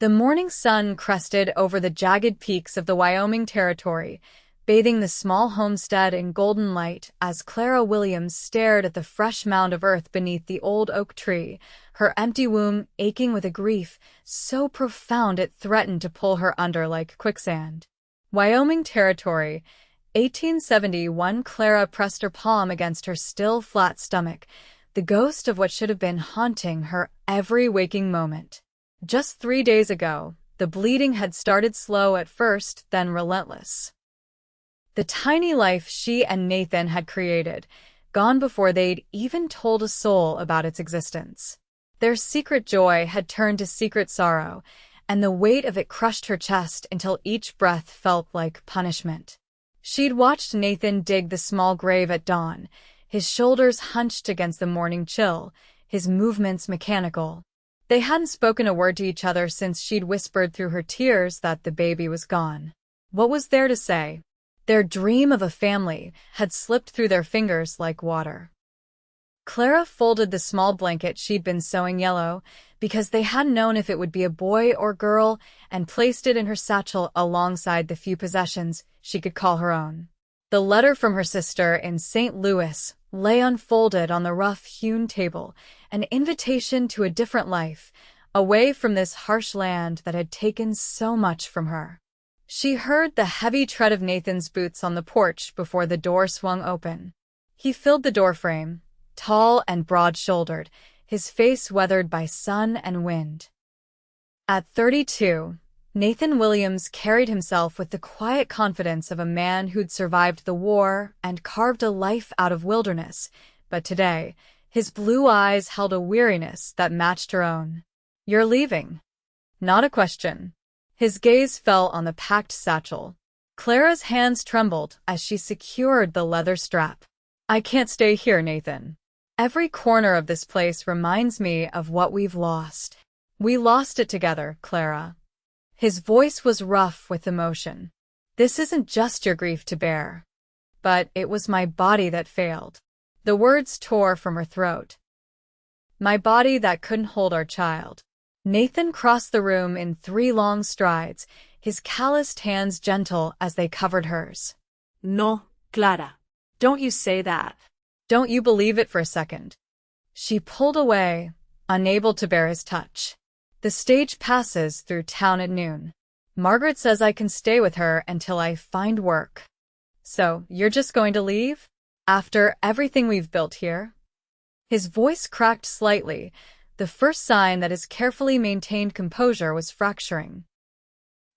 The morning sun crested over the jagged peaks of the Wyoming Territory, bathing the small homestead in golden light as Clara Williams stared at the fresh mound of earth beneath the old oak tree, her empty womb aching with a grief so profound it threatened to pull her under like quicksand. Wyoming Territory, 1871. Clara pressed her palm against her still, flat stomach, the ghost of what should have been haunting her every waking moment. Just 3 days ago, the bleeding had started slow at first, then relentless. The tiny life she and Nathan had created, gone before they'd even told a soul about its existence. Their secret joy had turned to secret sorrow, and the weight of it crushed her chest until each breath felt like punishment. She'd watched Nathan dig the small grave at dawn, his shoulders hunched against the morning chill, his movements mechanical. They hadn't spoken a word to each other since she'd whispered through her tears that the baby was gone. What was there to say? Their dream of a family had slipped through their fingers like water. Clara folded the small blanket she'd been sewing yellow, because they hadn't known if it would be a boy or girl, and placed it in her satchel alongside the few possessions she could call her own. The letter from her sister in St. Louis lay unfolded on the rough-hewn table, an invitation to a different life, away from this harsh land that had taken so much from her. She heard the heavy tread of Nathan's boots on the porch before the door swung open. He filled the doorframe, tall and broad-shouldered, his face weathered by sun and wind. At 32, Nathan Williams carried himself with the quiet confidence of a man who'd survived the war and carved a life out of wilderness, but today, his blue eyes held a weariness that matched her own. "You're leaving?" Not a question. His gaze fell on the packed satchel. Clara's hands trembled as she secured the leather strap. "I can't stay here, Nathan. Every corner of this place reminds me of what we've lost. We lost it together, Clara." His voice was rough with emotion. "This isn't just your grief to bear. But it was my body that failed." The words tore from her throat. "My body that couldn't hold our child." Nathan crossed the room in 3 long strides, his calloused hands gentle as they covered hers. "No, Clara. Don't you say that." "Don't you believe it for a second." She pulled away, unable to bear his touch. "The stage passes through town at noon. Margaret says I can stay with her until I find work." "So, you're just going to leave? After everything we've built here?" His voice cracked slightly, the first sign that his carefully maintained composure was fracturing.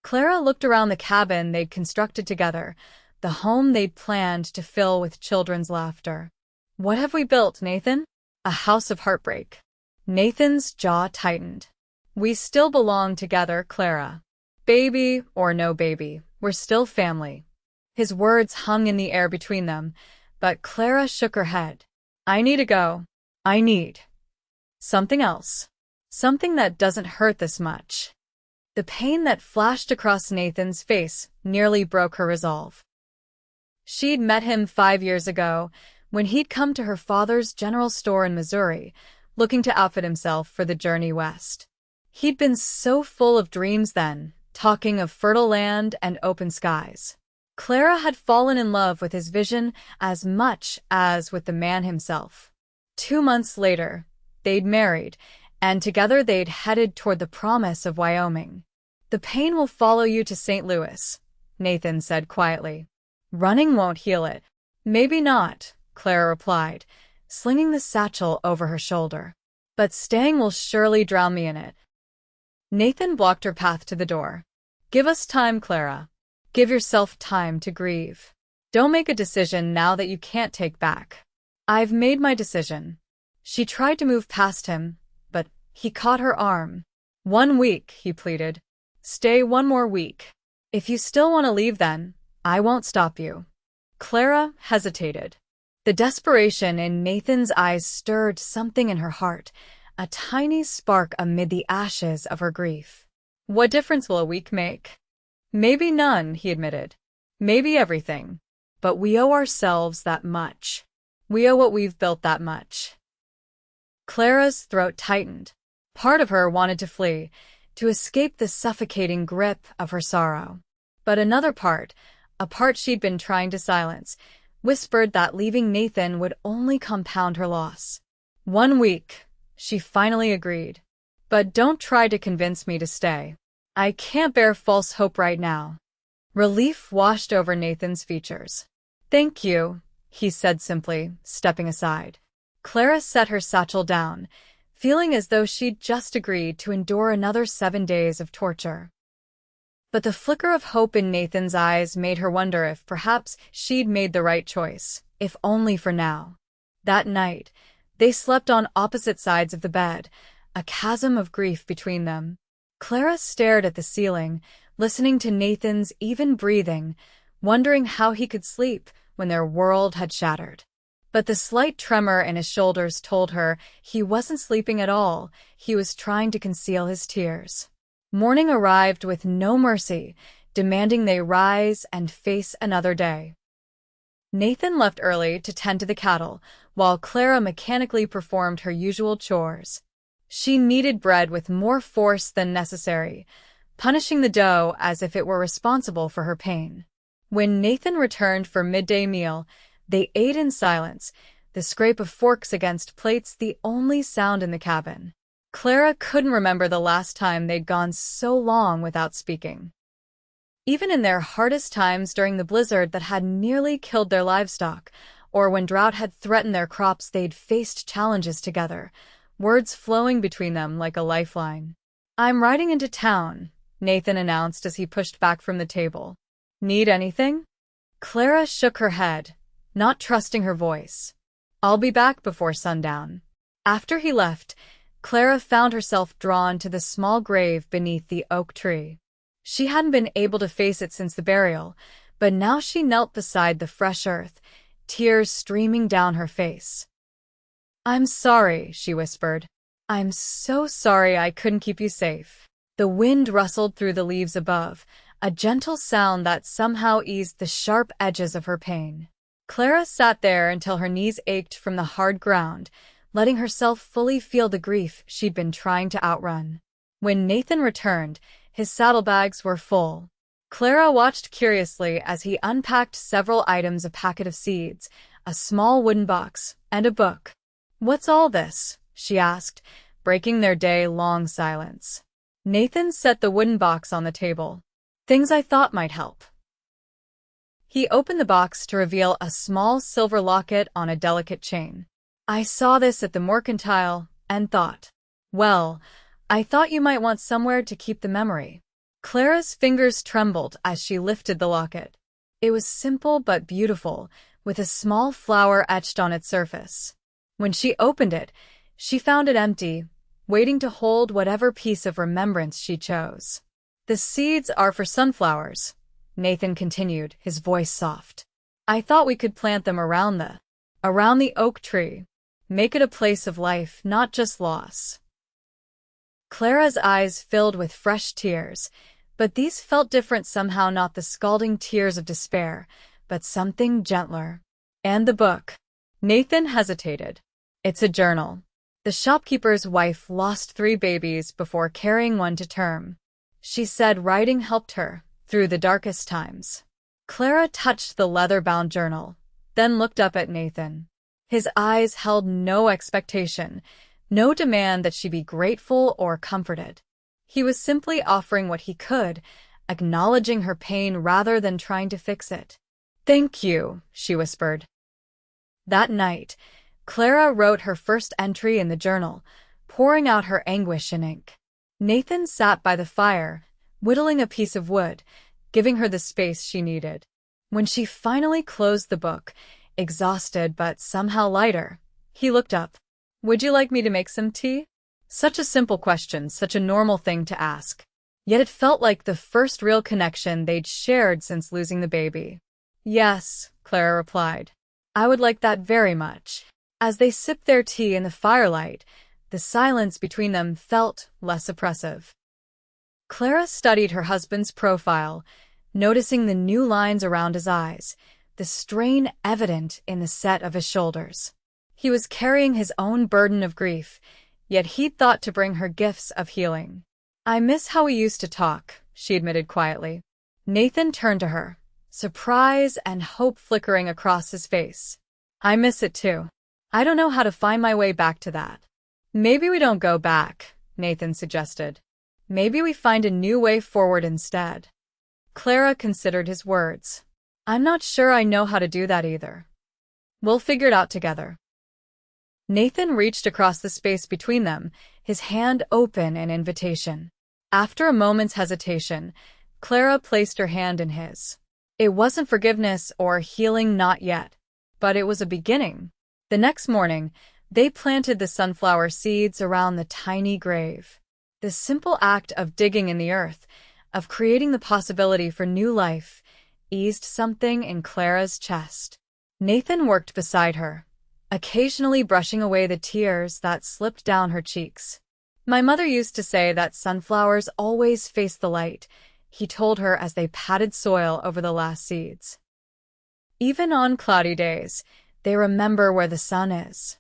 Clara looked around the cabin they'd constructed together, the home they'd planned to fill with children's laughter. "What have we built, Nathan? A house of heartbreak." Nathan's jaw tightened. "We still belong together, Clara. Baby or no baby, we're still family." His words hung in the air between them, but Clara shook her head. "I need to go. I need something else. Something that doesn't hurt this much." The pain that flashed across Nathan's face nearly broke her resolve. She'd met him 5 years ago, when he'd come to her father's general store in Missouri, looking to outfit himself for the journey west. He'd been so full of dreams then, talking of fertile land and open skies. Clara had fallen in love with his vision as much as with the man himself. 2 months later, they'd married, and together they'd headed toward the promise of Wyoming. "The pain will follow you to St. Louis," Nathan said quietly. "Running won't heal it." "Maybe not," Clara replied, slinging the satchel over her shoulder. "But staying will surely drown me in it." Nathan blocked her path to the door. "Give us time, Clara. Give yourself time to grieve. Don't make a decision now that you can't take back." "I've made my decision." She tried to move past him, but he caught her arm. "1 week," he pleaded. "Stay 1 more week. If you still want to leave then, I won't stop you." Clara hesitated. The desperation in Nathan's eyes stirred something in her heart, a tiny spark amid the ashes of her grief. "What difference will a week make?" "Maybe none," he admitted. "Maybe everything. But we owe ourselves that much. We owe what we've built that much." Clara's throat tightened. Part of her wanted to flee, to escape the suffocating grip of her sorrow. But another part, a part she'd been trying to silence, whispered that leaving Nathan would only compound her loss. 1 week, she finally agreed. But don't try to convince me to stay. I can't bear false hope right now. Relief washed over Nathan's features. Thank you, he said simply, stepping aside. Clara set her satchel down, feeling as though she'd just agreed to endure another 7 days of torture. But the flicker of hope in Nathan's eyes made her wonder if perhaps she'd made the right choice, if only for now. That night, they slept on opposite sides of the bed, a chasm of grief between them. Clara stared at the ceiling, listening to Nathan's even breathing, wondering how he could sleep when their world had shattered. But the slight tremor in his shoulders told her he wasn't sleeping at all, he was trying to conceal his tears. Morning arrived with no mercy, demanding they rise and face another day. Nathan left early to tend to the cattle, while Clara mechanically performed her usual chores. She kneaded bread with more force than necessary, punishing the dough as if it were responsible for her pain. When Nathan returned for midday meal, they ate in silence, the scrape of forks against plates the only sound in the cabin. Clara couldn't remember the last time they'd gone so long without speaking. Even in their hardest times during the blizzard that had nearly killed their livestock, or when drought had threatened their crops, they'd faced challenges together, words flowing between them like a lifeline. I'm riding into town, Nathan announced as he pushed back from the table. Need anything? Clara shook her head, not trusting her voice. I'll be back before sundown. After he left, Clara found herself drawn to the small grave beneath the oak tree. She hadn't been able to face it since the burial, but now she knelt beside the fresh earth, tears streaming down her face. I'm sorry, she whispered. I'm so sorry I couldn't keep you safe. The wind rustled through the leaves above, a gentle sound that somehow eased the sharp edges of her pain. Clara sat there until her knees ached from the hard ground, letting herself fully feel the grief she'd been trying to outrun. When Nathan returned, his saddlebags were full. Clara watched curiously as he unpacked several items: a packet of seeds, a small wooden box, and a book. What's all this? She asked, breaking their day-long silence. Nathan set the wooden box on the table. Things I thought might help. He opened the box to reveal a small silver locket on a delicate chain. I saw this at the mercantile and thought, well, I thought you might want somewhere to keep the memory. Clara's fingers trembled as she lifted the locket. It was simple but beautiful, with a small flower etched on its surface. When she opened it, she found it empty, waiting to hold whatever piece of remembrance she chose. The seeds are for sunflowers, Nathan continued, his voice soft. I thought we could plant them around the oak tree. Make it a place of life, not just loss. Clara's eyes filled with fresh tears, but these felt different somehow, not the scalding tears of despair, but something gentler. And the book. Nathan hesitated. It's a journal. The shopkeeper's wife lost 3 babies before carrying one to term. She said writing helped her through the darkest times. Clara touched the leather-bound journal, then looked up at Nathan. His eyes held no expectation, no demand that she be grateful or comforted. He was simply offering what he could, acknowledging her pain rather than trying to fix it. Thank you, she whispered. That night, Clara wrote her first entry in the journal, pouring out her anguish in ink. Nathan sat by the fire, whittling a piece of wood, giving her the space she needed. When she finally closed the book, exhausted but somehow lighter, he looked up. Would you like me to make some tea? Such a simple question, such a normal thing to ask. Yet it felt like the first real connection they'd shared since losing the baby. Yes, Clara replied. I would like that very much. As they sipped their tea in the firelight, the silence between them felt less oppressive. Clara studied her husband's profile, noticing the new lines around his eyes, the strain evident in the set of his shoulders. He was carrying his own burden of grief, yet he'd thought to bring her gifts of healing. I miss how we used to talk, she admitted quietly. Nathan turned to her, surprise and hope flickering across his face. I miss it too. I don't know how to find my way back to that. Maybe we don't go back, Nathan suggested. Maybe we find a new way forward instead. Clara considered his words. I'm not sure I know how to do that either. We'll figure it out together. Nathan reached across the space between them, his hand open in invitation. After a moment's hesitation, Clara placed her hand in his. It wasn't forgiveness or healing, not yet, but it was a beginning. The next morning, they planted the sunflower seeds around the tiny grave. The simple act of digging in the earth, of creating the possibility for new life, eased something in Clara's chest. Nathan worked beside her, occasionally brushing away the tears that slipped down her cheeks. My mother used to say that sunflowers always face the light, he told her as they patted soil over the last seeds. Even on cloudy days, they remember where the sun is.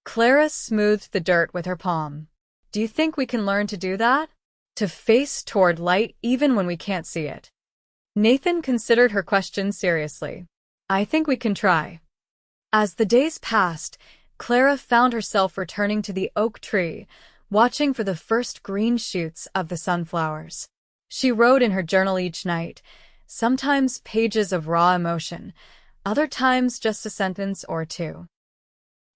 Clara smoothed the dirt with her palm. Do you think we can learn to do that? To face toward light even when we can't see it? Nathan considered her question seriously. I think we can try. As the days passed, Clara found herself returning to the oak tree, watching for the first green shoots of the sunflowers. She wrote in her journal each night, sometimes pages of raw emotion, other times just a sentence or two.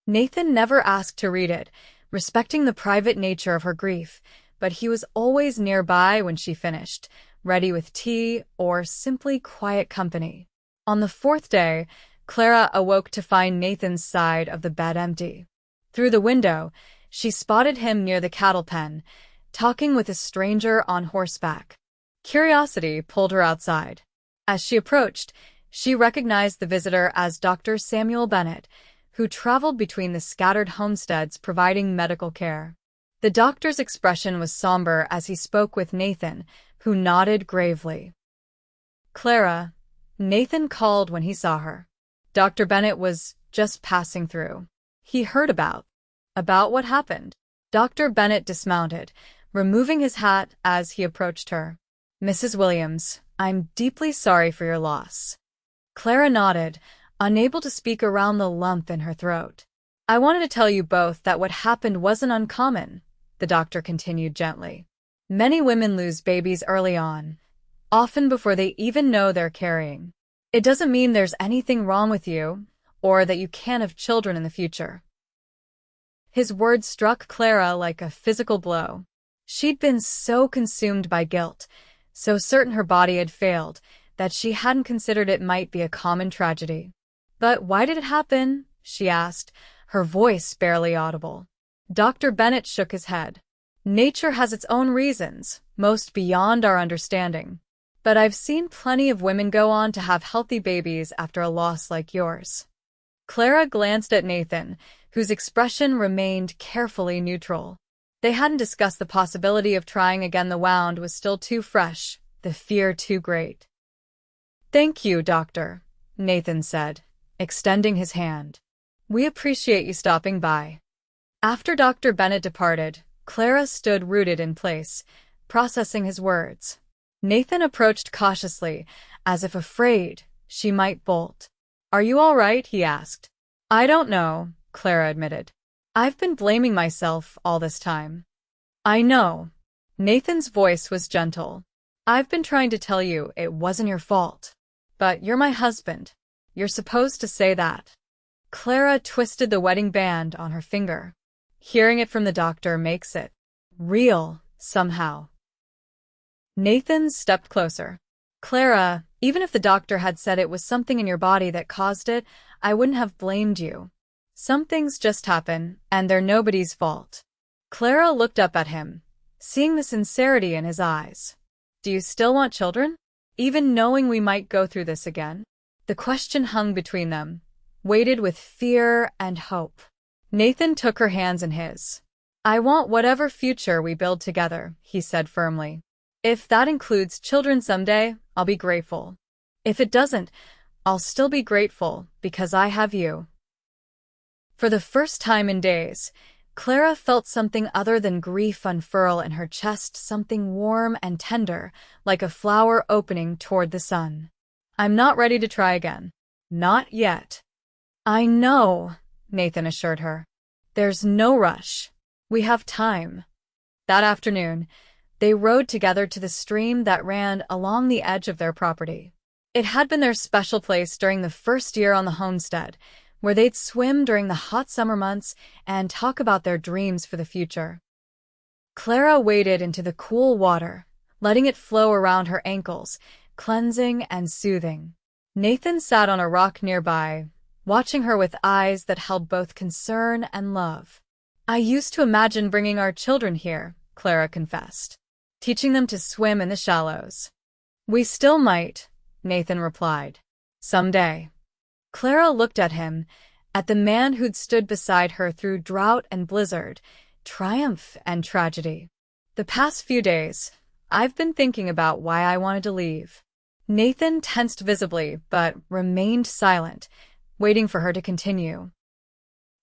Nathan never asked to read it, respecting the private nature of her grief, but he was always nearby when she finished, ready with tea or simply quiet company. On the fourth day, Clara awoke to find Nathan's side of the bed empty. Through the window, she spotted him near the cattle pen, talking with a stranger on horseback. Curiosity pulled her outside. As she approached, she recognized the visitor as Dr. Samuel Bennett, who traveled between the scattered homesteads providing medical care. The doctor's expression was somber as he spoke with Nathan, who nodded gravely. Clara, Nathan called when he saw her. Dr. Bennett was just passing through. He heard about what happened. Dr. Bennett dismounted, removing his hat as he approached her. Mrs. Williams, I'm deeply sorry for your loss. Clara nodded, unable to speak around the lump in her throat. I wanted to tell you both that what happened wasn't uncommon, the doctor continued gently. Many women lose babies early on, often before they even know they're carrying. It doesn't mean there's anything wrong with you, or that you can't have children in the future. His words struck Clara like a physical blow. She'd been so consumed by guilt, so certain her body had failed, that she hadn't considered it might be a common tragedy. But why did it happen? She asked, her voice barely audible. Dr. Bennett shook his head. Nature has its own reasons, most beyond our understanding. But I've seen plenty of women go on to have healthy babies after a loss like yours. Clara glanced at Nathan, whose expression remained carefully neutral. They hadn't discussed the possibility of trying again. The wound was still too fresh, the fear too great. Thank you, Doctor, Nathan said, extending his hand. We appreciate you stopping by. After Dr. Bennett departed, Clara stood rooted in place, processing his words. Nathan approached cautiously, as if afraid she might bolt. Are you all right? He asked. I don't know, Clara admitted. I've been blaming myself all this time. I know. Nathan's voice was gentle. I've been trying to tell you it wasn't your fault. But you're my husband. You're supposed to say that. Clara twisted the wedding band on her finger. Hearing it from the doctor makes it real, somehow. Nathan stepped closer. Clara, even if the doctor had said it was something in your body that caused it, I wouldn't have blamed you. Some things just happen, and they're nobody's fault. Clara looked up at him, seeing the sincerity in his eyes. Do you still want children? Even knowing we might go through this again? The question hung between them, weighted with fear and hope. Nathan took her hands in his. I want whatever future we build together, he said firmly. If that includes children someday, I'll be grateful. If it doesn't, I'll still be grateful because I have you. For the first time in days, Clara felt something other than grief unfurl in her chest, something warm and tender, like a flower opening toward the sun. "I'm not ready to try again. Not yet." "I know," Nathan assured her. "There's no rush. We have time." That afternoon, they rode together to the stream that ran along the edge of their property. It had been their special place during the first year on the homestead, where they'd swim during the hot summer months and talk about their dreams for the future. Clara waded into the cool water, letting it flow around her ankles, cleansing and soothing. Nathan sat on a rock nearby, watching her with eyes that held both concern and love. "I used to imagine bringing our children here," Clara confessed, "teaching them to swim in the shallows." "We still might," Nathan replied. "Someday." Clara looked at him, at the man who'd stood beside her through drought and blizzard, triumph and tragedy. "The past few days, I've been thinking about why I wanted to leave." Nathan tensed visibly, but remained silent, waiting for her to continue.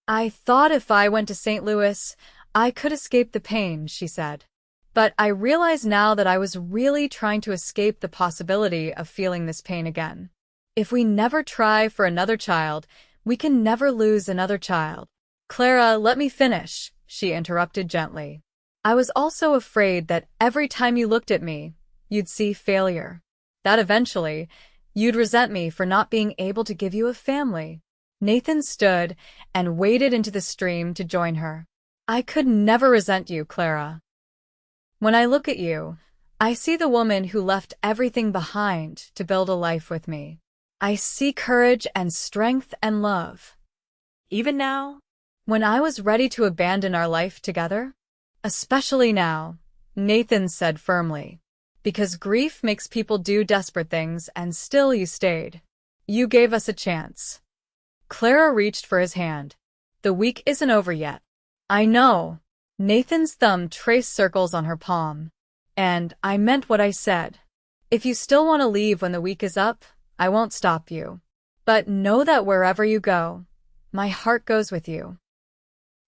"I thought if I went to St. Louis, I could escape the pain," she said. "But I realize now that I was really trying to escape the possibility of feeling this pain again. If we never try for another child, we can never lose another child." "Clara, let me finish," she interrupted gently. "I was also afraid that every time you looked at me, you'd see failure. That eventually, you'd resent me for not being able to give you a family." Nathan stood and waded into the stream to join her. "I could never resent you, Clara. When I look at you, I see the woman who left everything behind to build a life with me. I see courage and strength and love." "Even now?" "When I was ready to abandon our life together?" "Especially now," Nathan said firmly. "Because grief makes people do desperate things, and still you stayed. You gave us a chance." Clara reached for his hand. "The week isn't over yet." "I know." Nathan's thumb traced circles on her palm. "And I meant what I said. If you still want to leave when the week is up, I won't stop you. But know that wherever you go, my heart goes with you."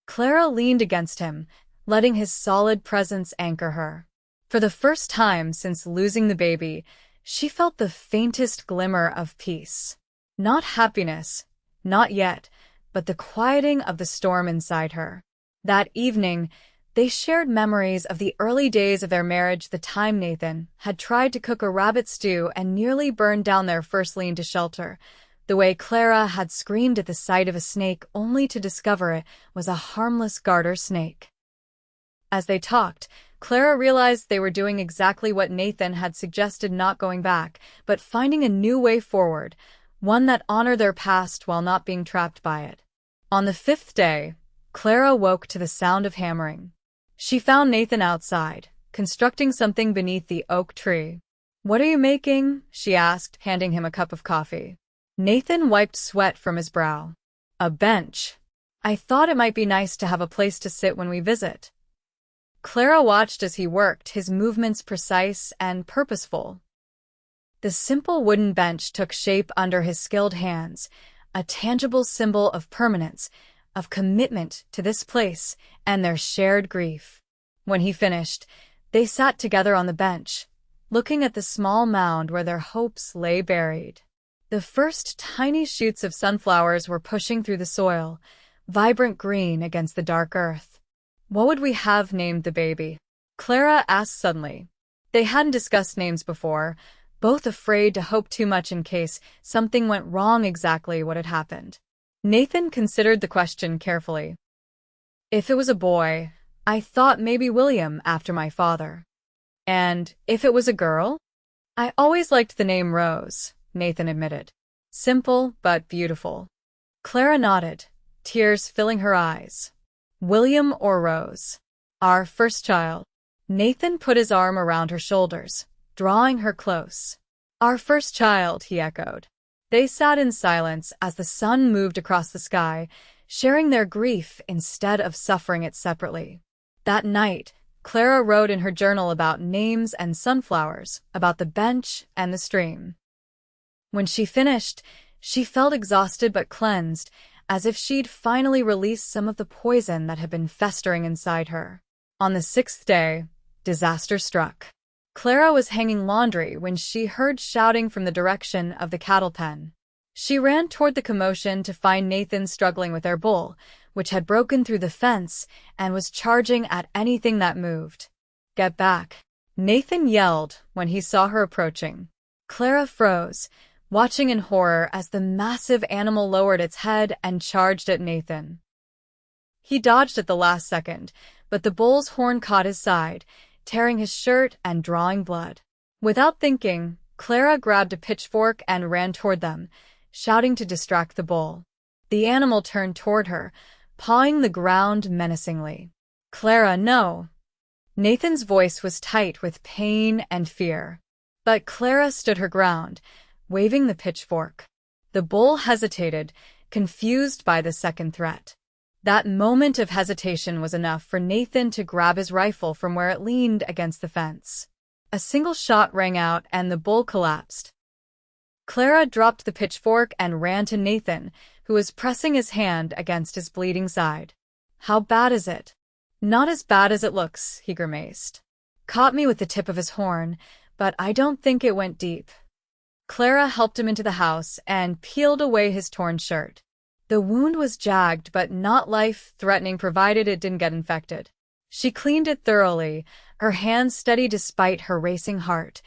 Clara leaned against him, letting his solid presence anchor her. For the first time since losing the baby, she felt the faintest glimmer of peace. Not happiness, not yet, but the quieting of the storm inside her. That evening, they shared memories of the early days of their marriage, the time Nathan had tried to cook a rabbit stew and nearly burned down their firstling to shelter, the way Clara had screamed at the sight of a snake only to discover it was a harmless garter snake. As they talked, Clara realized they were doing exactly what Nathan had suggested, not going back, but finding a new way forward, one that honored their past while not being trapped by it. On the 5th day, Clara woke to the sound of hammering. She found Nathan outside, constructing something beneath the oak tree. "What are you making?" she asked, handing him a cup of coffee. Nathan wiped sweat from his brow. "A bench. I thought it might be nice to have a place to sit when we visit." Clara watched as he worked, his movements precise and purposeful. The simple wooden bench took shape under his skilled hands, a tangible symbol of permanence, of commitment to this place and their shared grief. When he finished, they sat together on the bench, looking at the small mound where their hopes lay buried. The first tiny shoots of sunflowers were pushing through the soil, vibrant green against the dark earth. "What would we have named the baby?" Clara asked suddenly. They hadn't discussed names before, both afraid to hope too much in case something went wrong, exactly what had happened. Nathan considered the question carefully. "If it was a boy, I thought maybe William, after my father. And if it was a girl? I always liked the name Rose," Nathan admitted. "Simple but beautiful." Clara nodded, tears filling her eyes. "William or Rose? Our first child." Nathan put his arm around her shoulders, drawing her close. "Our first child," he echoed. They sat in silence as the sun moved across the sky, sharing their grief instead of suffering it separately. That night, Clara wrote in her journal about names and sunflowers, about the bench and the stream. When she finished, she felt exhausted but cleansed, as if she'd finally released some of the poison that had been festering inside her. On the sixth day, disaster struck. Clara was hanging laundry when she heard shouting from the direction of the cattle pen. She ran toward the commotion to find Nathan struggling with their bull, which had broken through the fence and was charging at anything that moved. "Get back!" Nathan yelled when he saw her approaching. Clara froze, watching in horror as the massive animal lowered its head and charged at Nathan. He dodged at the last second, but the bull's horn caught his side, tearing his shirt and drawing blood. Without thinking, Clara grabbed a pitchfork and ran toward them, shouting to distract the bull. The animal turned toward her, pawing the ground menacingly. "Clara, no!" Nathan's voice was tight with pain and fear. But Clara stood her ground, waving the pitchfork. The bull hesitated, confused by the second threat. That moment of hesitation was enough for Nathan to grab his rifle from where it leaned against the fence. A single shot rang out and the bull collapsed. Clara dropped the pitchfork and ran to Nathan, who was pressing his hand against his bleeding side. "How bad is it?" "Not as bad as it looks," he grimaced. "Caught me with the tip of his horn, but I don't think it went deep." Clara helped him into the house and peeled away his torn shirt. The wound was jagged but not life-threatening provided it didn't get infected. She cleaned it thoroughly, her hands steady despite her racing heart,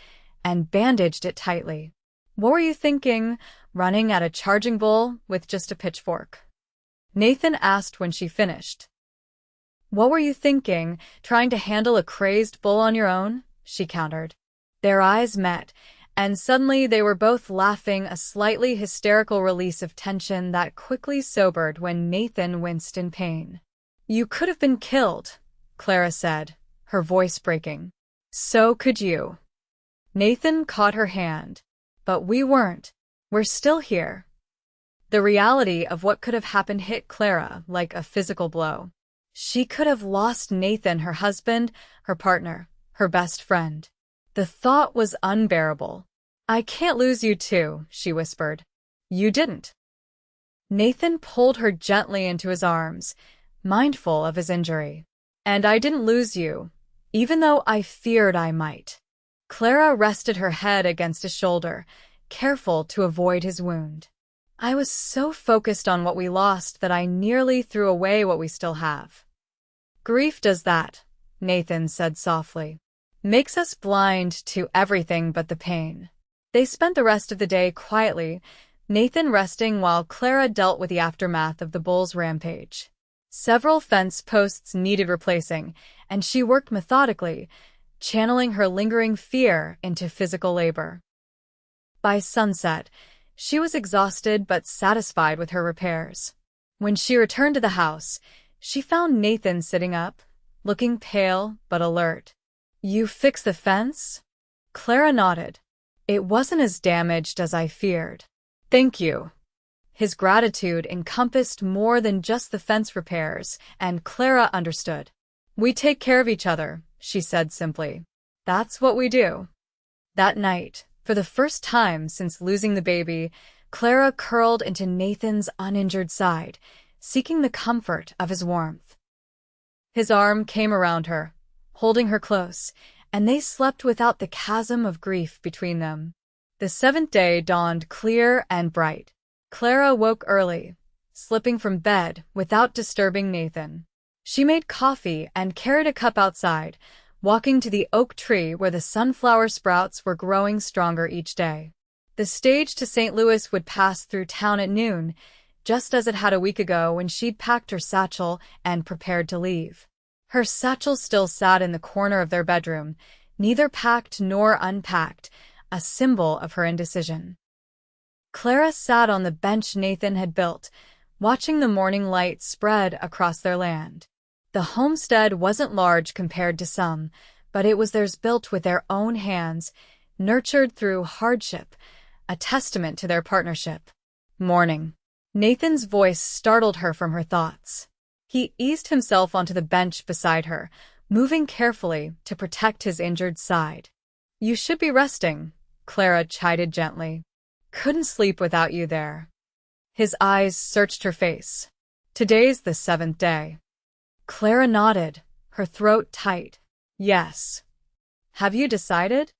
and bandaged it tightly. "What were you thinking, running at a charging bull with just a pitchfork?" Nathan asked when she finished. "What were you thinking, trying to handle a crazed bull on your own?" she countered. Their eyes met, and suddenly they were both laughing, a slightly hysterical release of tension that quickly sobered when Nathan winced in pain. "You could have been killed," Clara said, her voice breaking. "So could you." Nathan caught her hand. "But we weren't. We're still here." The reality of what could have happened hit Clara like a physical blow. She could have lost Nathan, her husband, her partner, her best friend. The thought was unbearable. "I can't lose you too," she whispered. "You didn't." Nathan pulled her gently into his arms, mindful of his injury. "And I didn't lose you, even though I feared I might." Clara rested her head against his shoulder, careful to avoid his wound. "I was so focused on what we lost that I nearly threw away what we still have." "Grief does that," Nathan said softly. "Makes us blind to everything but the pain." They spent the rest of the day quietly, Nathan resting while Clara dealt with the aftermath of the bull's rampage. Several fence posts needed replacing, and she worked methodically, channeling her lingering fear into physical labor. By sunset, she was exhausted but satisfied with her repairs. When she returned to the house, she found Nathan sitting up, looking pale but alert. "You fixed the fence?" Clara nodded. "It wasn't as damaged as I feared." "Thank you." His gratitude encompassed more than just the fence repairs, and Clara understood. "We take care of each other," she said simply. "That's what we do." That night, for the first time since losing the baby, Clara curled into Nathan's uninjured side, seeking the comfort of his warmth. His arm came around her, holding her close, and they slept without the chasm of grief between them. The seventh day dawned clear and bright. Clara woke early, slipping from bed without disturbing Nathan. She made coffee and carried a cup outside, walking to the oak tree where the sunflower sprouts were growing stronger each day. The stage to St. Louis would pass through town at noon, just as it had a week ago when she'd packed her satchel and prepared to leave. Her satchel still sat in the corner of their bedroom, neither packed nor unpacked, a symbol of her indecision. Clara sat on the bench Nathan had built, watching the morning light spread across their land. The homestead wasn't large compared to some, but it was theirs, built with their own hands, nurtured through hardship, a testament to their partnership. "Morning." Nathan's voice startled her from her thoughts. He eased himself onto the bench beside her, moving carefully to protect his injured side. "You should be resting," Clara chided gently. "Couldn't sleep without you there." His eyes searched her face. Today's the 7th day. Clara nodded, her throat tight. Yes. Have you decided?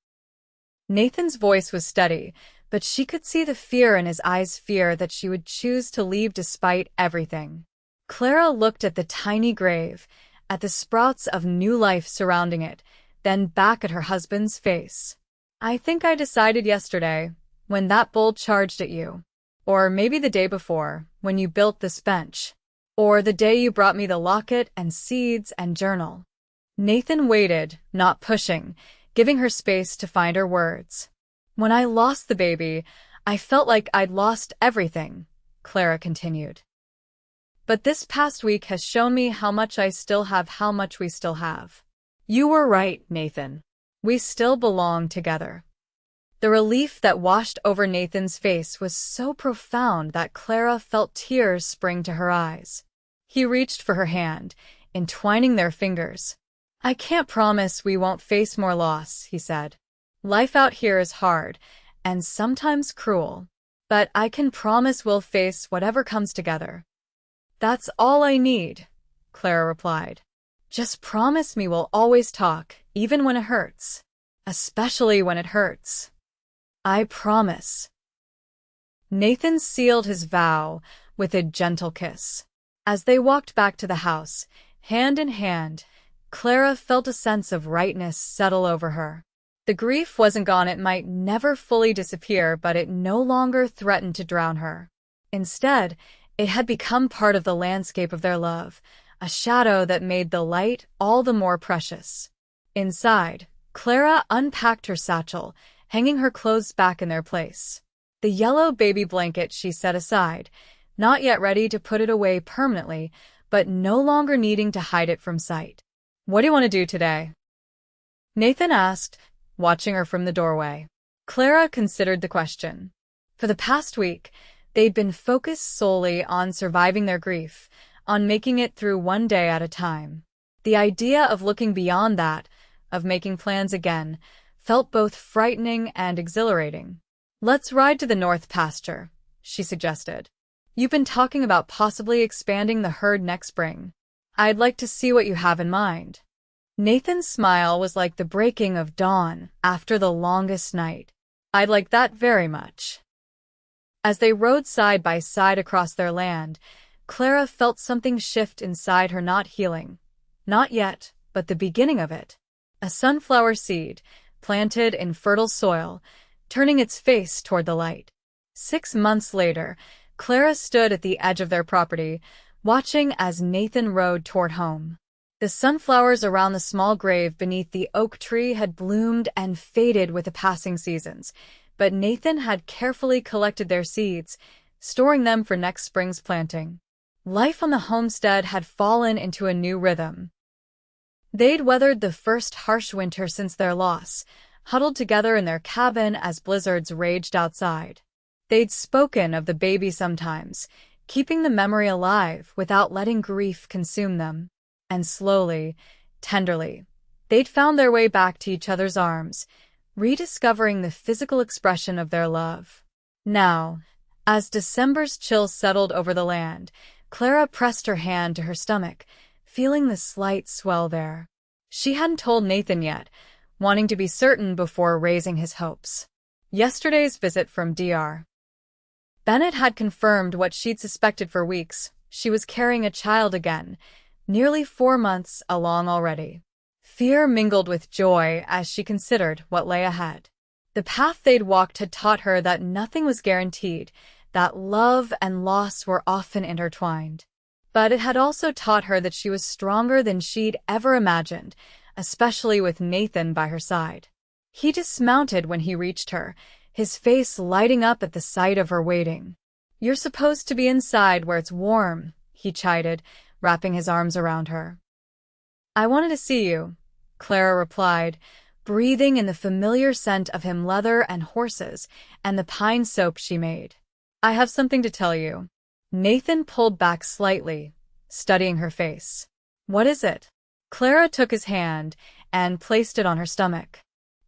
Nathan's voice was steady, but she could see the fear in his eyes, fear that she would choose to leave despite everything. Clara looked at the tiny grave, at the sprouts of new life surrounding it, then back at her husband's face. I think I decided yesterday, when that bull charged at you. Or maybe the day before, when you built this bench. Or the day you brought me the locket and seeds and journal. Nathan waited, not pushing, giving her space to find her words. When I lost the baby, I felt like I'd lost everything, Clara continued. But this past week has shown me how much I still have, how much we still have. You were right, Nathan. We still belong together. The relief that washed over Nathan's face was so profound that Clara felt tears spring to her eyes. He reached for her hand, entwining their fingers. I can't promise we won't face more loss, he said. Life out here is hard, and sometimes cruel. But I can promise we'll face whatever comes together. That's all I need, Clara replied. Just promise me we'll always talk, even when it hurts. Especially when it hurts. I promise. Nathan sealed his vow with a gentle kiss. As they walked back to the house, hand in hand, Clara felt a sense of rightness settle over her. The grief wasn't gone, it might never fully disappear, but it no longer threatened to drown her. Instead, it had become part of the landscape of their love, a shadow that made the light all the more precious. Inside, Clara unpacked her satchel, hanging her clothes back in their place. The yellow baby blanket she set aside, not yet ready to put it away permanently, but no longer needing to hide it from sight. What do you want to do today? Nathan asked, watching her from the doorway. Clara considered the question. For the past week, they'd been focused solely on surviving their grief, on making it through one day at a time. The idea of looking beyond that, of making plans again, felt both frightening and exhilarating. Let's ride to the north pasture, she suggested. You've been talking about possibly expanding the herd next spring. I'd like to see what you have in mind. Nathan's smile was like the breaking of dawn after the longest night. I'd like that very much. As they rode side by side across their land, Clara felt something shift inside her, not healing. Not yet, but the beginning of it. A sunflower seed, planted in fertile soil, turning its face toward the light. 6 months later, Clara stood at the edge of their property, watching as Nathan rode toward home. The sunflowers around the small grave beneath the oak tree had bloomed and faded with the passing seasons, but Nathan had carefully collected their seeds, storing them for next spring's planting. Life on the homestead had fallen into a new rhythm. They'd weathered the first harsh winter since their loss, huddled together in their cabin as blizzards raged outside. They'd spoken of the baby sometimes, keeping the memory alive without letting grief consume them. And slowly, tenderly, they'd found their way back to each other's arms, rediscovering the physical expression of their love. Now, as December's chill settled over the land, Clara pressed her hand to her stomach, feeling the slight swell there. She hadn't told Nathan yet, wanting to be certain before raising his hopes. Yesterday's visit from Dr. Bennett had confirmed what she'd suspected for weeks. She was carrying a child again, nearly 4 months along already. Fear mingled with joy as she considered what lay ahead. The path they'd walked had taught her that nothing was guaranteed, that love and loss were often intertwined. But it had also taught her that she was stronger than she'd ever imagined, especially with Nathan by her side. He dismounted when he reached her, his face lighting up at the sight of her waiting. You're supposed to be inside where it's warm, he chided, wrapping his arms around her. I wanted to see you, Clara replied, breathing in the familiar scent of him leather and horses and the pine soap she made. I have something to tell you. Nathan pulled back slightly, studying her face. What is it? Clara took his hand and placed it on her stomach.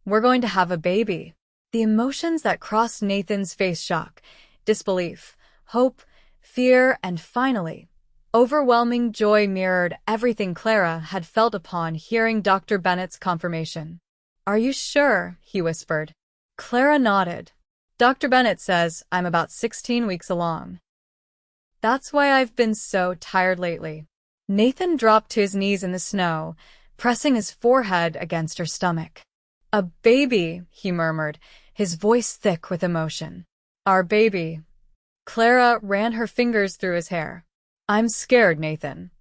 We're going to have a baby. The emotions that crossed Nathan's face, shock, disbelief, hope, fear, and finally, overwhelming joy mirrored everything Clara had felt upon hearing Dr. Bennett's confirmation. "Are you sure?" he whispered. Clara nodded. "Dr. Bennett says I'm about 16 weeks along. That's why I've been so tired lately." Nathan dropped to his knees in the snow, pressing his forehead against her stomach. "A baby," he murmured, his voice thick with emotion. "Our baby." Clara ran her fingers through his hair. "I'm scared, Nathan."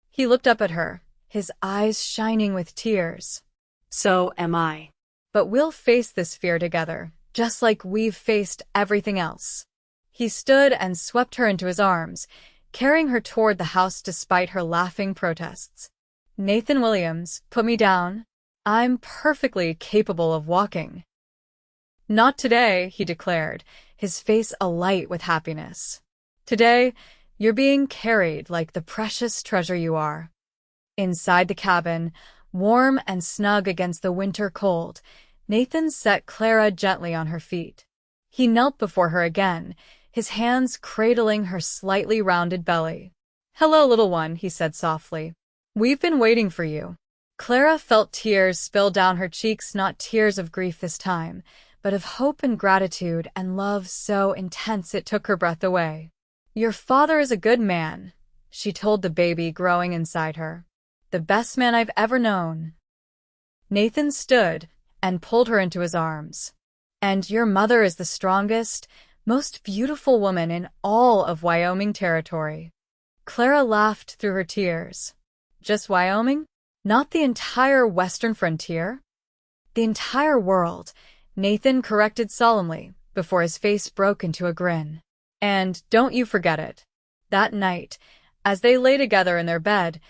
He looked up at her, his eyes shining with tears. "So am I." "But we'll face this fear together, just like we've faced everything else." He stood and swept her into his arms, carrying her toward the house despite her laughing protests. "Nathan Williams, put me down. I'm perfectly capable of walking." "Not today," he declared, his face alight with happiness. "Today, you're being carried like the precious treasure you are." Inside the cabin, warm and snug against the winter cold, Nathan set Clara gently on her feet. He knelt before her again, his hands cradling her slightly rounded belly. "Hello, little one," he said softly. "We've been waiting for you." Clara felt tears spill down her cheeks, not tears of grief this time, but of hope and gratitude and love so intense it took her breath away. "Your father is a good man," she told the baby growing inside her. "The best man I've ever known." Nathan stood and pulled her into his arms. "And your mother is the strongest, most beautiful woman in all of Wyoming Territory." Clara laughed through her tears. "Just Wyoming? Not the entire western frontier?" "The entire world," Nathan corrected solemnly, before his face broke into a grin. "And don't you forget it." That night, as they lay together in their bed,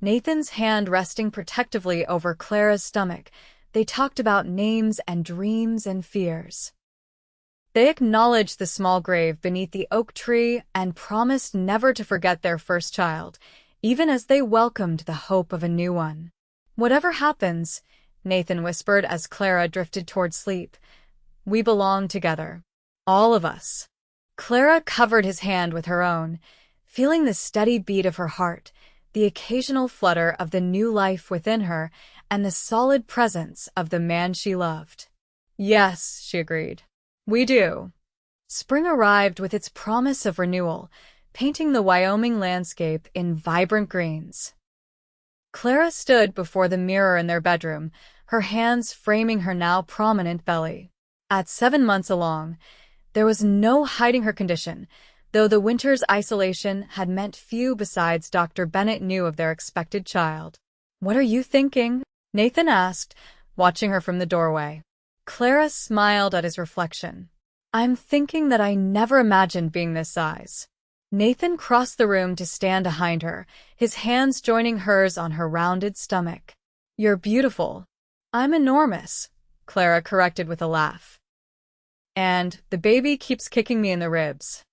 Nathan's hand resting protectively over Clara's stomach, they talked about names and dreams and fears. They acknowledged the small grave beneath the oak tree and promised never to forget their first child, even as they welcomed the hope of a new one. "Whatever happens," Nathan whispered as Clara drifted toward sleep, "we belong together. All of us." Clara covered his hand with her own, feeling the steady beat of her heart, the occasional flutter of the new life within her, and the solid presence of the man she loved. "Yes," she agreed. "We do." Spring arrived with its promise of renewal, painting the Wyoming landscape in vibrant greens. Clara stood before the mirror in their bedroom, her hands framing her now prominent belly. At 7 months along, there was no hiding her condition, though the winter's isolation had meant few besides Dr. Bennett knew of their expected child. "What are you thinking?" Nathan asked, watching her from the doorway. Clara smiled at his reflection. "I'm thinking that I never imagined being this size." Nathan crossed the room to stand behind her, his hands joining hers on her rounded stomach. "You're beautiful." "I'm enormous," Clara corrected with a laugh. "And the baby keeps kicking me in the ribs."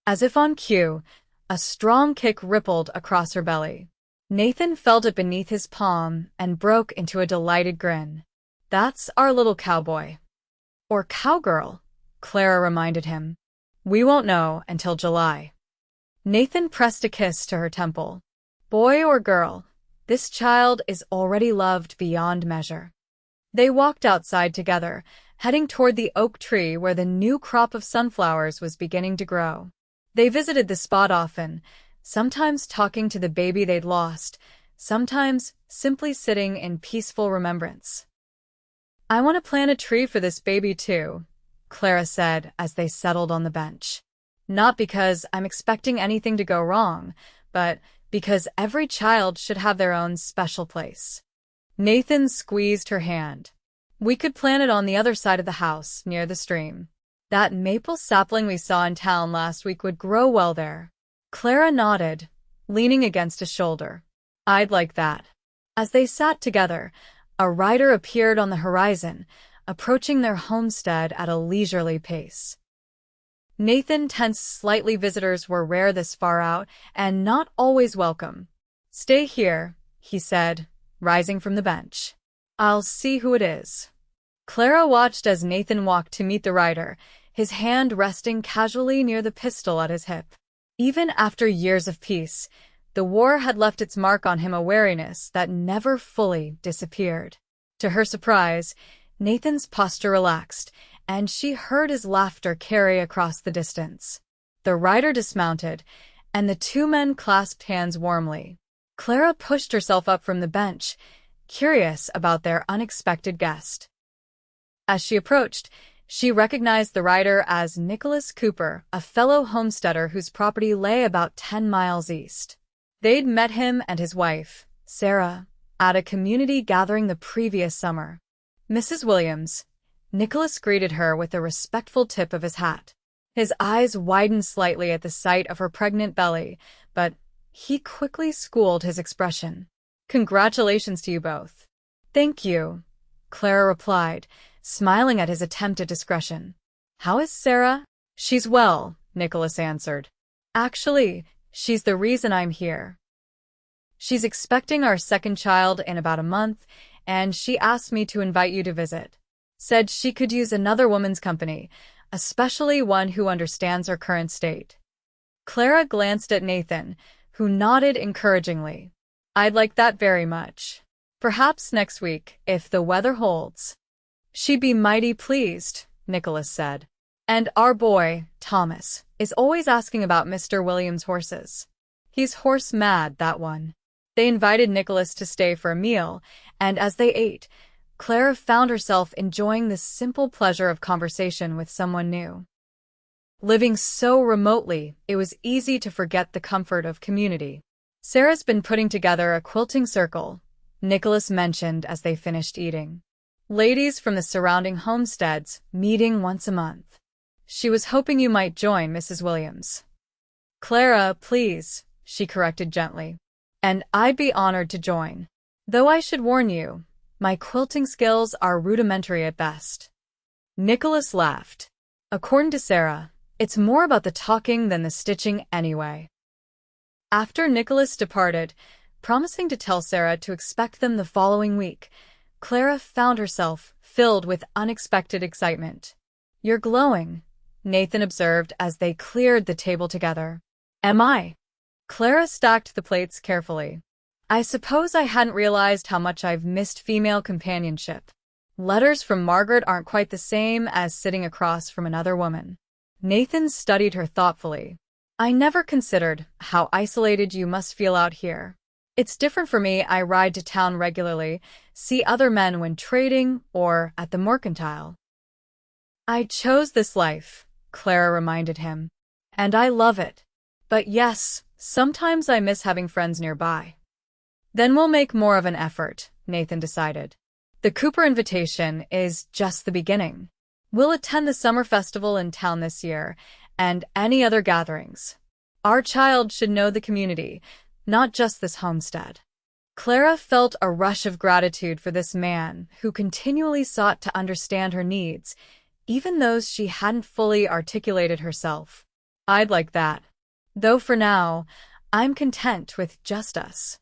As if on cue, a strong kick rippled across her belly. Nathan felt it beneath his palm and broke into a delighted grin. "That's our little cowboy." "Or cowgirl," Clara reminded him. "We won't know until July." Nathan pressed a kiss to her temple. "Boy or girl, this child is already loved beyond measure." They walked outside together, heading toward the oak tree where the new crop of sunflowers was beginning to grow. They visited the spot often, sometimes talking to the baby they'd lost, sometimes simply sitting in peaceful remembrance. "I want to plant a tree for this baby too," Clara said as they settled on the bench. "Not because I'm expecting anything to go wrong, but because every child should have their own special place." Nathan squeezed her hand. "We could plant it on the other side of the house, near the stream. That maple sapling we saw in town last week would grow well there." Clara nodded, leaning against his shoulder. "I'd like that." As they sat together, a rider appeared on the horizon, approaching their homestead at a leisurely pace. Nathan tensed slightly. Visitors were rare this far out, and not always welcome. "Stay here," he said, rising from the bench. "I'll see who it is." Clara watched as Nathan walked to meet the rider, his hand resting casually near the pistol at his hip. Even after years of peace, the war had left its mark on him, a wariness that never fully disappeared. To her surprise, Nathan's posture relaxed, and she heard his laughter carry across the distance. The rider dismounted, and the two men clasped hands warmly. Clara pushed herself up from the bench, curious about their unexpected guest. As she approached, she recognized the rider as Nicholas Cooper, a fellow homesteader whose property lay about 10 miles east. They'd met him and his wife, Sarah, at a community gathering the previous summer. Mrs. Williams, Nicholas greeted her with a respectful tip of his hat. His eyes widened slightly at the sight of her pregnant belly, but he quickly schooled his expression. "Congratulations to you both." "Thank you," Clara replied, smiling at his attempt at discretion. "How is Sarah?" "She's well," Nicholas answered. "Actually, she's the reason I'm here. She's expecting our second child in about a month, and she asked me to invite you to visit. Said she could use another woman's company, especially one who understands her current state." Clara glanced at Nathan, who nodded encouragingly. "I'd like that very much. Perhaps next week, if the weather holds." "She'd be mighty pleased," Nicholas said. "And our boy, Thomas, is always asking about Mr. Williams' horses. He's horse mad, that one." They invited Nicholas to stay for a meal, and as they ate, Clara found herself enjoying the simple pleasure of conversation with someone new. Living so remotely, it was easy to forget the comfort of community. "Sarah's been putting together a quilting circle," Nicholas mentioned as they finished eating. "Ladies from the surrounding homesteads meeting once a month. She was hoping you might join, Mrs. Williams." "Clara, please," she corrected gently. "And I'd be honored to join. Though I should warn you, my quilting skills are rudimentary at best." Nicholas laughed. "According to Sarah, it's more about the talking than the stitching anyway." After Nicholas departed, promising to tell Sarah to expect them the following week, Clara found herself filled with unexpected excitement. "You're glowing," Nathan observed as they cleared the table together. "Am I?" Clara stacked the plates carefully. "I suppose I hadn't realized how much I've missed female companionship. Letters from Margaret aren't quite the same as sitting across from another woman." Nathan studied her thoughtfully. "I never considered how isolated you must feel out here. It's different for me. I ride to town regularly, see other men when trading or at the mercantile." "I chose this life," Clara reminded him, "and I love it. But yes, sometimes I miss having friends nearby." "Then we'll make more of an effort," Nathan decided. "The Cooper invitation is just the beginning. We'll attend the summer festival in town this year, and any other gatherings. Our child should know the community, not just this homestead." Clara felt a rush of gratitude for this man who continually sought to understand her needs, even those she hadn't fully articulated herself. "I'd like that. Though for now, I'm content with just us."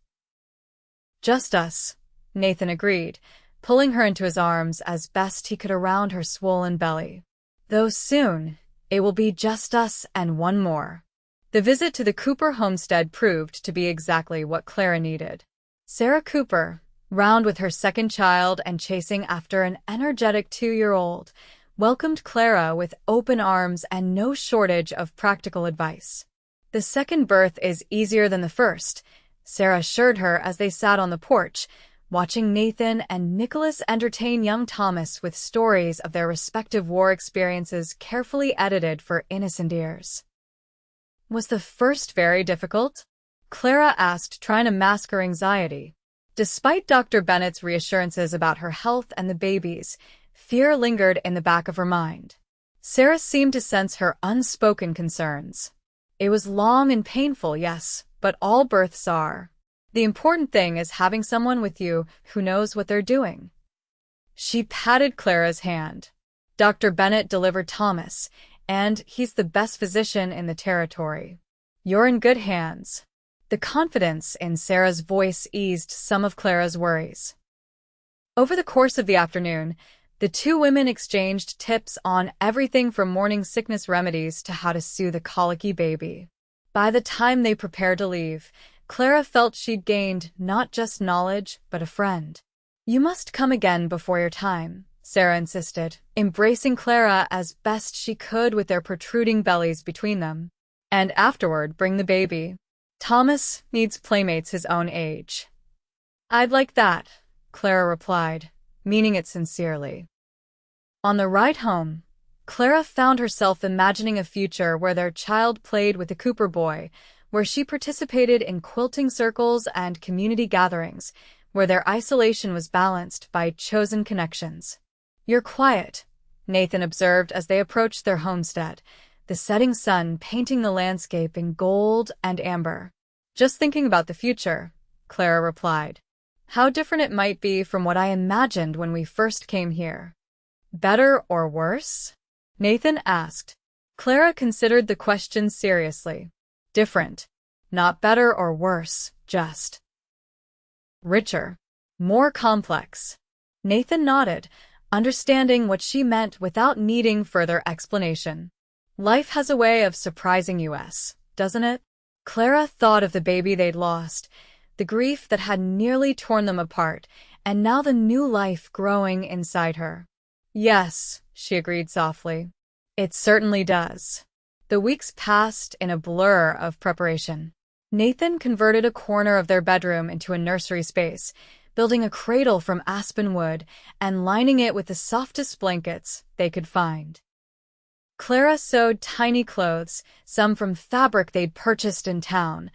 "Just us," Nathan agreed, pulling her into his arms as best he could around her swollen belly. "Though soon, it will be just us and one more." The visit to the Cooper homestead proved to be exactly what Clara needed. Sarah Cooper, round with her second child and chasing after an energetic 2-year-old, welcomed Clara with open arms and no shortage of practical advice. "The second birth is easier than the first," Sarah assured her as they sat on the porch, watching Nathan and Nicholas entertain young Thomas with stories of their respective war experiences carefully edited for innocent ears. "Was the first very difficult?" Clara asked, trying to mask her anxiety. Despite Dr. Bennett's reassurances about her health and the babies, fear lingered in the back of her mind. Sarah seemed to sense her unspoken concerns. "It was long and painful, yes, but all births are. The important thing is having someone with you who knows what they're doing." She patted Clara's hand. "Dr. Bennett delivered Thomas, and he's the best physician in the territory. You're in good hands." The confidence in Sarah's voice eased some of Clara's worries. Over the course of the afternoon, the two women exchanged tips on everything from morning sickness remedies to how to soothe a colicky baby. By the time they prepared to leave, Clara felt she'd gained not just knowledge, but a friend. "You must come again before your time," Sarah insisted, embracing Clara as best she could with their protruding bellies between them. "And afterward, bring the baby. Thomas needs playmates his own age." "I'd like that," Clara replied, meaning it sincerely. On the ride home, Clara found herself imagining a future where their child played with the Cooper boy, where she participated in quilting circles and community gatherings, where their isolation was balanced by chosen connections. "You're quiet," Nathan observed as they approached their homestead, the setting sun painting the landscape in gold and amber. "Just thinking about the future," Clara replied. "How different it might be from what I imagined when we first came here." "Better or worse?" Nathan asked. Clara considered the question seriously. "Different. Not better or worse, just richer. More complex." Nathan nodded, understanding what she meant without needing further explanation. "Life has a way of surprising us, doesn't it?" Clara thought of the baby they'd lost, the grief that had nearly torn them apart, and now the new life growing inside her. "Yes," she agreed softly. "It certainly does." The weeks passed in a blur of preparation. Nathan converted a corner of their bedroom into a nursery space, building a cradle from aspen wood and lining it with the softest blankets they could find. Clara sewed tiny clothes, some from fabric they'd purchased in town,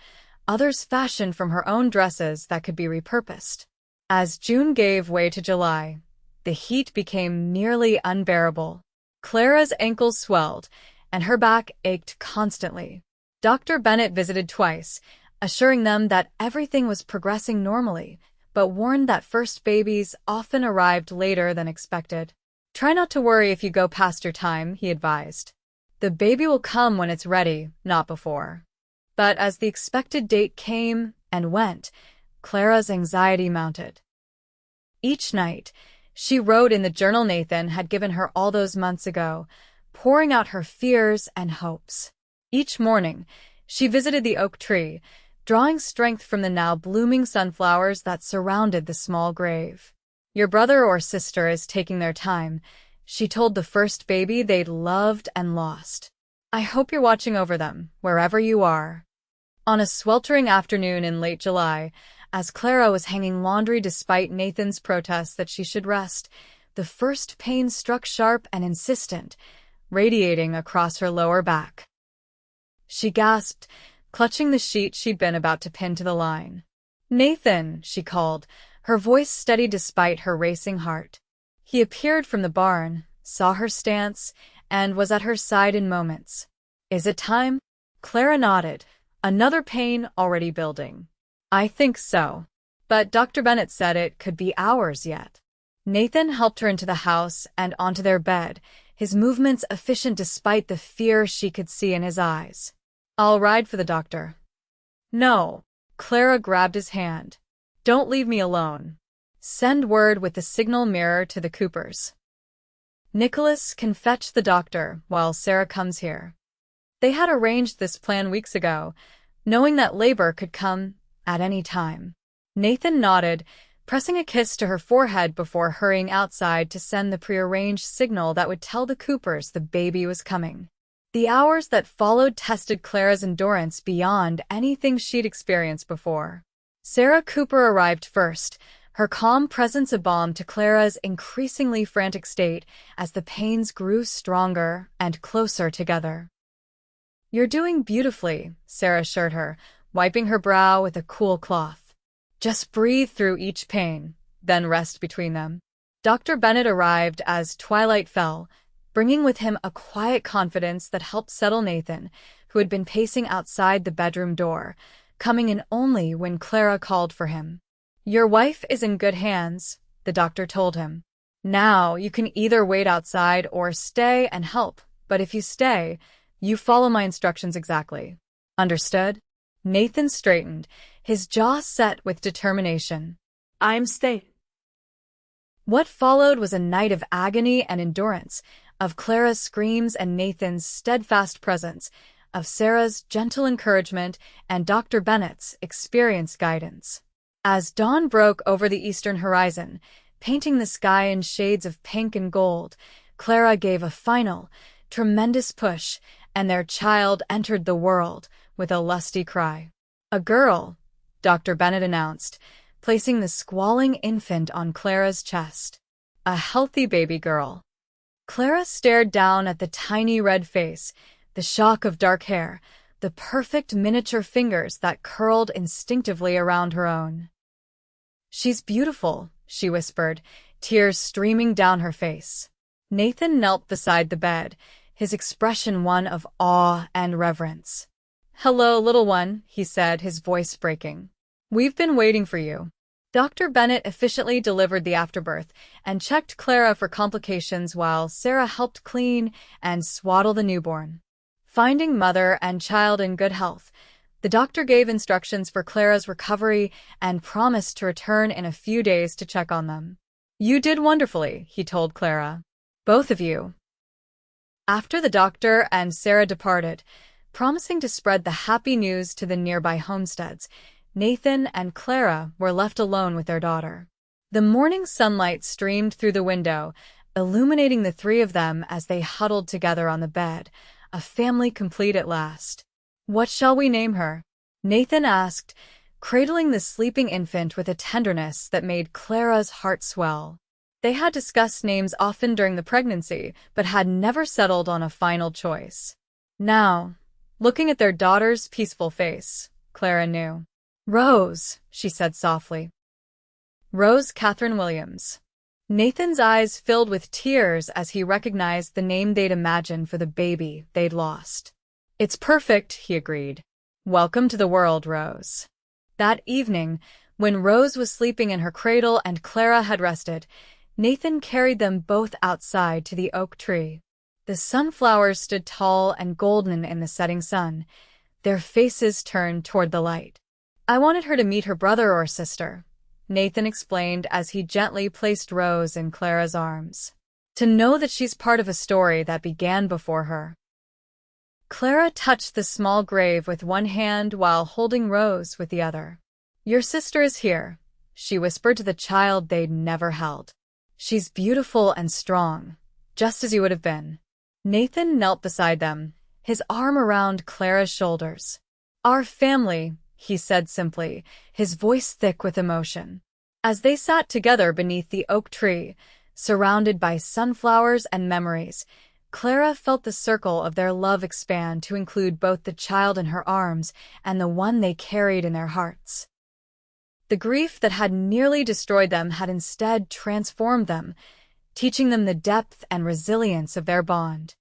others fashioned from her own dresses that could be repurposed. As June gave way to July, the heat became nearly unbearable. Clara's ankles swelled, and her back ached constantly. Dr. Bennett visited twice, assuring them that everything was progressing normally, but warned that first babies often arrived later than expected. "Try not to worry if you go past your time," he advised. "The baby will come when it's ready, not before." But as the expected date came and went, Clara's anxiety mounted. Each night, she wrote in the journal Nathan had given her all those months ago, pouring out her fears and hopes. Each morning, she visited the oak tree, drawing strength from the now blooming sunflowers that surrounded the small grave. "Your brother or sister is taking their time," she told the first baby they'd loved and lost. "I hope you're watching over them, wherever you are." On a sweltering afternoon in late July, as Clara was hanging laundry despite Nathan's protests that she should rest, the first pain struck sharp and insistent, radiating across her lower back. She gasped, clutching the sheet she'd been about to pin to the line. "Nathan," she called, her voice steady despite her racing heart. He appeared from the barn, saw her stance, and was at her side in moments. "Is it time?" Clara nodded, another pain already building. "I think so. But Dr. Bennett said it could be hours yet." Nathan helped her into the house and onto their bed, his movements efficient despite the fear she could see in his eyes. "I'll ride for the doctor." "No." Clara grabbed his hand. "Don't leave me alone. Send word with the signal mirror to the Coopers. Nicholas can fetch the doctor while Sarah comes here." They had arranged this plan weeks ago, knowing that labor could come at any time. Nathan nodded, pressing a kiss to her forehead before hurrying outside to send the prearranged signal that would tell the Coopers the baby was coming. The hours that followed tested Clara's endurance beyond anything she'd experienced before. Sarah Cooper arrived first, her calm presence a balm to Clara's increasingly frantic state as the pains grew stronger and closer together. "You're doing beautifully," Sarah assured her, wiping her brow with a cool cloth. "Just breathe through each pain, then rest between them." Dr. Bennett arrived as twilight fell, bringing with him a quiet confidence that helped settle Nathan, who had been pacing outside the bedroom door, coming in only when Clara called for him. "Your wife is in good hands," the doctor told him. "Now, you can either wait outside or stay and help, but if you stay, you follow my instructions exactly. Understood?" Nathan straightened, his jaw set with determination. "I'm staying." What followed was a night of agony and endurance, of Clara's screams and Nathan's steadfast presence, of Sarah's gentle encouragement and Dr. Bennett's experienced guidance. As dawn broke over the eastern horizon, painting the sky in shades of pink and gold, Clara gave a final, tremendous push, and their child entered the world with a lusty cry. "A girl," Dr. Bennett announced, placing the squalling infant on Clara's chest. "A healthy baby girl." Clara stared down at the tiny red face, the shock of dark hair, the perfect miniature fingers that curled instinctively around her own. "She's beautiful," she whispered, tears streaming down her face. Nathan knelt beside the bed, his expression one of awe and reverence. "Hello, little one," he said, his voice breaking. "We've been waiting for you." Dr. Bennett efficiently delivered the afterbirth and checked Clara for complications while Sarah helped clean and swaddle the newborn. Finding mother and child in good health, the doctor gave instructions for Clara's recovery and promised to return in a few days to check on them. "You did wonderfully," he told Clara. "Both of you." After the doctor and Sarah departed, promising to spread the happy news to the nearby homesteads, Nathan and Clara were left alone with their daughter. The morning sunlight streamed through the window, illuminating the three of them as they huddled together on the bed, a family complete at last. "What shall we name her?" Nathan asked, cradling the sleeping infant with a tenderness that made Clara's heart swell. They had discussed names often during the pregnancy, but had never settled on a final choice. Now, looking at their daughter's peaceful face, Clara knew. "Rose," she said softly. "Rose Catherine Williams." Nathan's eyes filled with tears as he recognized the name they'd imagined for the baby they'd lost. "It's perfect," he agreed. "Welcome to the world, Rose." That evening, when Rose was sleeping in her cradle and Clara had rested, Nathan carried them both outside to the oak tree. The sunflowers stood tall and golden in the setting sun, their faces turned toward the light. "I wanted her to meet her brother or sister," Nathan explained as he gently placed Rose in Clara's arms. "To know that she's part of a story that began before her." Clara touched the small grave with one hand while holding Rose with the other. "Your sister is here," she whispered to the child they'd never held. "She's beautiful and strong, just as you would have been." Nathan knelt beside them, his arm around Clara's shoulders. "Our family," he said simply, his voice thick with emotion. As they sat together beneath the oak tree, surrounded by sunflowers and memories, Clara felt the circle of their love expand to include both the child in her arms and the one they carried in their hearts. The grief that had nearly destroyed them had instead transformed them, teaching them the depth and resilience of their bond.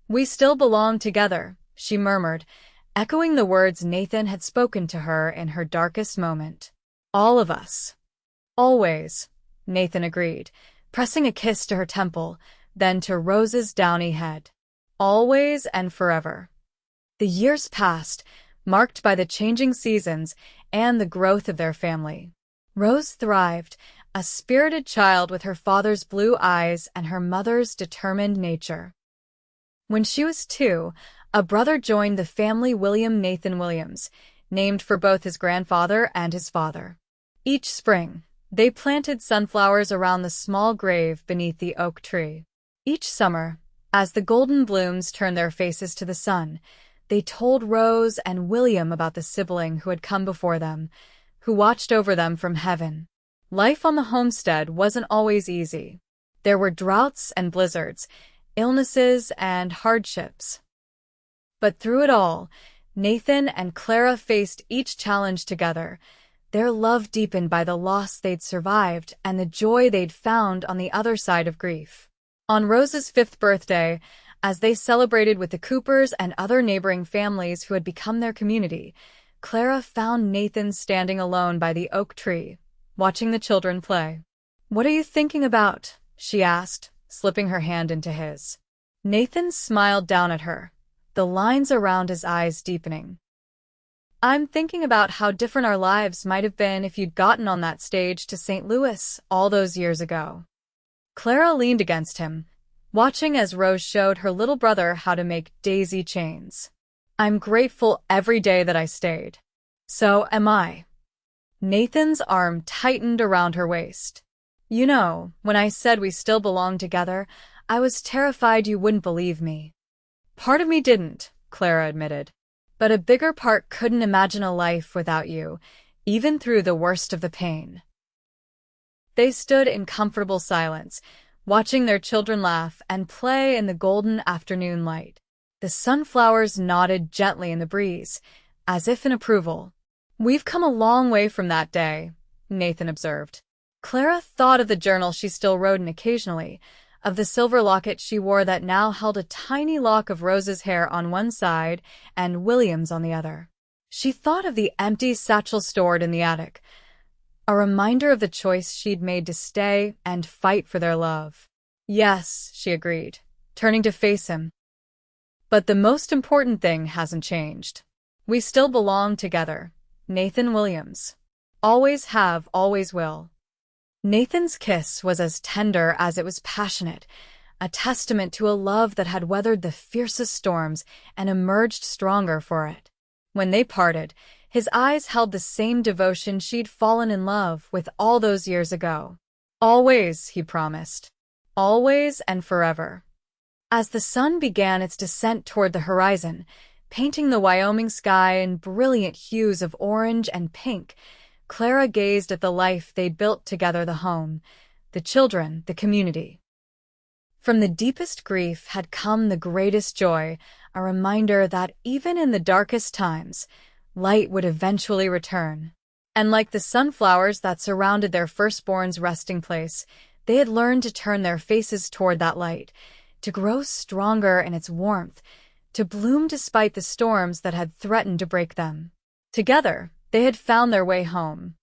"We still belong together," she murmured, echoing the words Nathan had spoken to her in her darkest moment. "All of us." "Always," Nathan agreed, pressing a kiss to her temple, then to Rose's downy head. "Always and forever." The years passed, marked by the changing seasons and the growth of their family. Rose thrived, a spirited child with her father's blue eyes and her mother's determined nature. When she was 2, a brother joined the family, William Nathan Williams, named for both his grandfather and his father. Each spring, they planted sunflowers around the small grave beneath the oak tree. Each summer, as the golden blooms turned their faces to the sun, they told Rose and William about the sibling who had come before them, who watched over them from heaven. Life on the homestead wasn't always easy. There were droughts and blizzards, illnesses and hardships. But through it all, Nathan and Clara faced each challenge together, their love deepened by the loss they'd survived and the joy they'd found on the other side of grief. On Rose's 5th birthday, as they celebrated with the Coopers and other neighboring families who had become their community, Clara found Nathan standing alone by the oak tree, watching the children play. "What are you thinking about?" she asked, slipping her hand into his. Nathan smiled down at her, the lines around his eyes deepening. "I'm thinking about how different our lives might have been if you'd gotten on that stage to St. Louis all those years ago." Clara leaned against him, watching as Rose showed her little brother how to make daisy chains. I'm grateful every day that I stayed. So am I. Nathan's arm tightened around her waist. You know, when I said we still belong together, I was terrified you wouldn't believe me. Part of me didn't, Clara admitted. But a bigger part couldn't imagine a life without you, even through the worst of the pain. They stood in comfortable silence, watching their children laugh and play in the golden afternoon light. The sunflowers nodded gently in the breeze, as if in approval. We've come a long way from that day, Nathan observed. Clara thought of the journal she still wrote in occasionally, of the silver locket she wore that now held a tiny lock of Rose's hair on one side and William's on the other. She thought of the empty satchel stored in the attic, a reminder of the choice she'd made to stay and fight for their love. Yes, she agreed, turning to face him. But the most important thing hasn't changed. We still belong together. Nathan Williams. Always have, always will. Nathan's kiss was as tender as it was passionate, a testament to a love that had weathered the fiercest storms and emerged stronger for it. When they parted, his eyes held the same devotion she'd fallen in love with all those years ago. Always, he promised. Always and forever. As the sun began its descent toward the horizon, painting the Wyoming sky in brilliant hues of orange and pink, Clara gazed at the life they'd built together, the home, the children, the community. From the deepest grief had come the greatest joy, a reminder that even in the darkest times, light would eventually return. And like the sunflowers that surrounded their firstborn's resting place, they had learned to turn their faces toward that light, to grow stronger in its warmth, to bloom despite the storms that had threatened to break them. Together, they had found their way home.